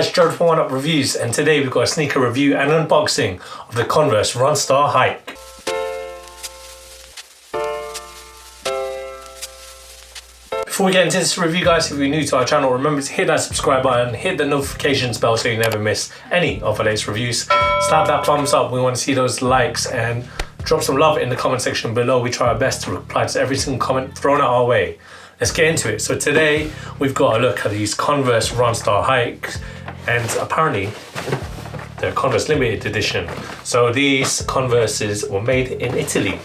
guys, Gerald from Oneupreviewz, and today we've got a sneaker review and unboxing of the Converse Run Star Hike. Before we get into this review, guys, if you're new to our channel, remember to hit that subscribe button, hit the notifications bell so you never miss any of our latest reviews. Slap that thumbs up, we want to see those likes, and drop some love in the comment section below. We try our best to reply to every single comment thrown at our way. Let's get into it. So today we've got a look at these Converse Run Star Hikes, and apparently they're Converse limited edition. So these Converses were made in Italy.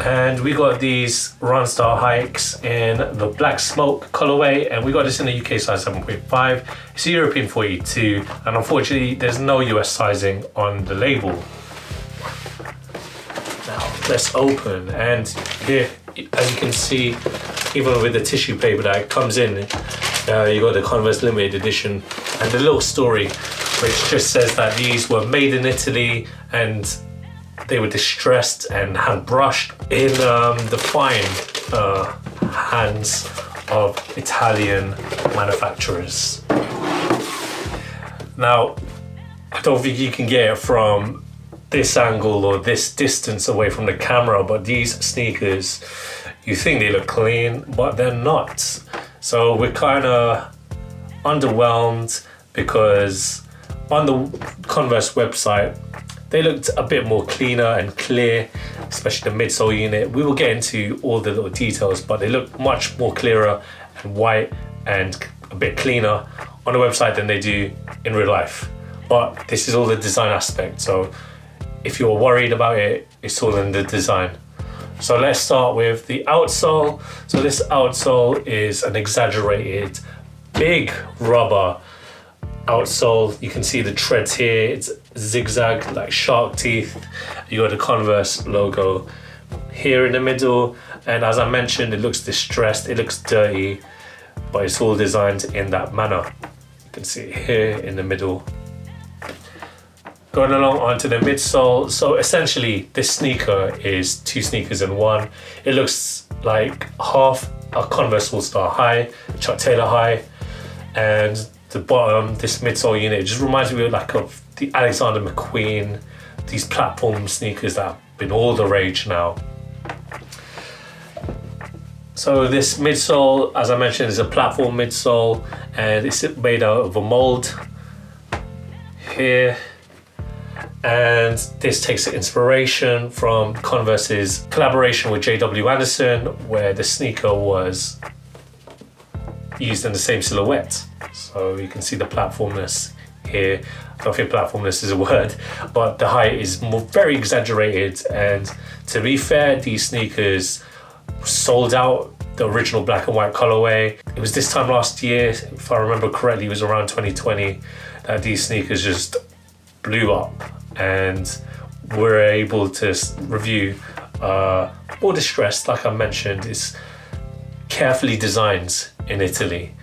And we got these Run Star Hikes in the black smoke colorway, and we got this in the UK size 7.5. It's a European 42, and unfortunately there's no US sizing on the label. Now let's open, and here, as you can see, even with the tissue paper that it comes in, you got the Converse limited edition and the little story which just says that these were made in Italy and they were distressed and hand brushed in the fine hands of Italian manufacturers. Now, I don't think you can get it from this angle or this distance away from the camera, but these sneakers, you think they look clean, but they're not. So we're kind of underwhelmed because on the Converse website, they looked a bit more cleaner and clear, especially the midsole unit. We will get into all the little details, but they look much more clearer and white and a bit cleaner on the website than they do in real life. But this is all the design aspect, so if you're worried about it, it's all in the design. So let's start with the outsole. So this outsole is an exaggerated big rubber outsole. You can see the treads here, it's zigzag like shark teeth. You got the Converse logo here in the middle, and as I mentioned, it looks distressed, it looks dirty, but it's all designed in that manner. You can see it here in the middle. Going along onto the midsole, so essentially this sneaker is two sneakers in one. It looks like half a Converse All-Star High, Chuck Taylor High, and the bottom, this midsole unit, just reminds me of the Alexander McQueen, these platform sneakers that have been all the rage now. So this midsole, as I mentioned, is a platform midsole, and it's made out of a mold here. And this takes inspiration from Converse's collaboration with J.W. Anderson, where the sneaker was used in the same silhouette. So you can see the platformness here. I don't think platformness is a word, but the height is very exaggerated. And to be fair, these sneakers sold out the original black and white colorway. It was this time last year, if I remember correctly, it was around 2020, that these sneakers just blew up, and we're able to review more distressed. Like I mentioned, it's carefully designed in Italy.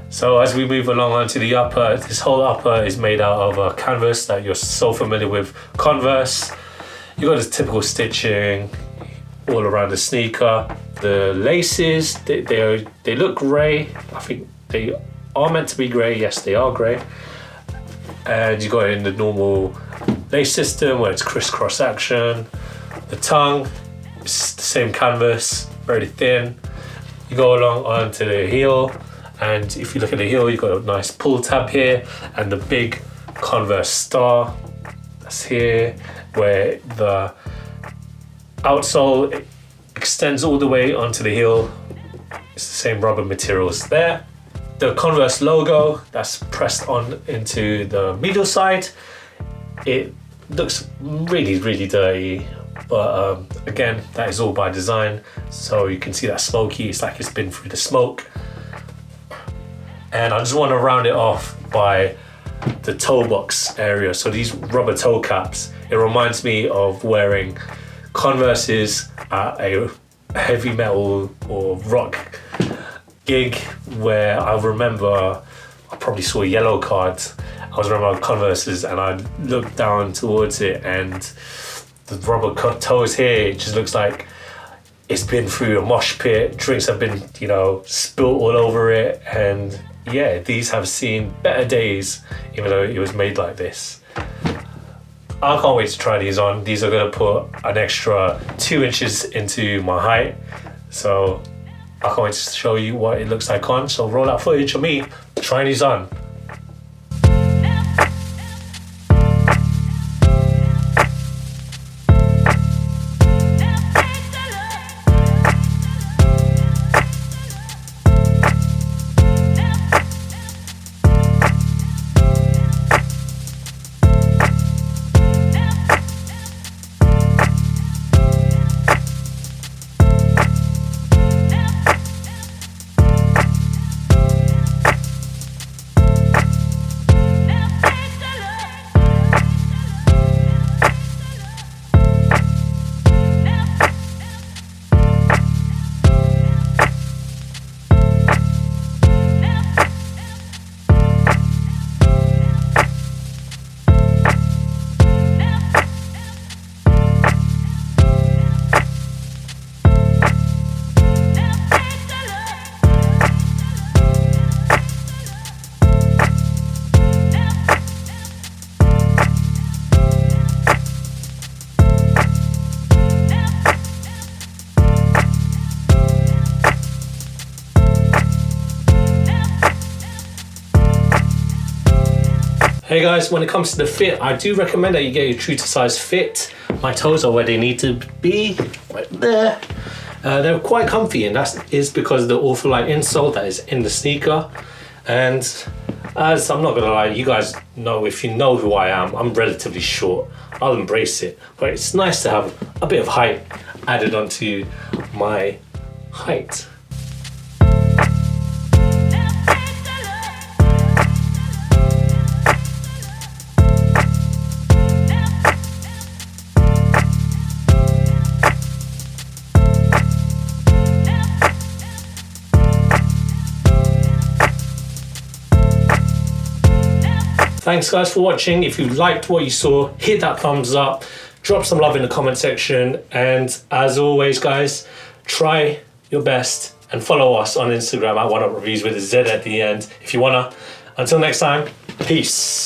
So as we move along onto the upper, this whole upper is made out of a canvas that you're so familiar with Converse. You got this typical stitching all around the sneaker. The laces, they look grey. I think they are meant to be grey. Yes, they are grey. And you got it in the normal lace system where it's crisscross action. The tongue is the same canvas, very thin. You go along onto the heel, and if you look at the heel, you've got a nice pull tab here, and the big Converse star that's here, where the outsole extends all the way onto the heel. It's the same rubber materials there. The Converse logo that's pressed on into the middle side, it looks really, really dirty, but again, that is all by design. So you can see that smoky, it's like it's been through the smoke. And I just want to round it off by the toe box area. So these rubber toe caps, it reminds me of wearing Converses at a heavy metal or rock gig, where I remember I probably saw a yellow card. I was wearing my Converses and I looked down towards it, and the rubber toes here, it just looks like it's been through a mosh pit. Drinks have been, spilt all over it, and yeah, these have seen better days, even though it was made like this. I can't wait to try these on. These are gonna put an extra 2 inches into my height. So I can't wait to show you what it looks like on. So roll out footage of me trying these on. Hey guys, when it comes to the fit, I do recommend that you get your true to size fit. My toes are where they need to be, right there. They're quite comfy, and that is because of the awful light insole that is in the sneaker. And as I'm not gonna lie, you guys know, if you know who I am, I'm relatively short. I'll embrace it, but it's nice to have a bit of height added onto my height. Thanks guys for watching. If you liked what you saw, hit that thumbs up, drop some love in the comment section, and as always guys, try your best and follow us on Instagram at Oneupreviewz with a Z at the end if you wanna. Until next time, peace.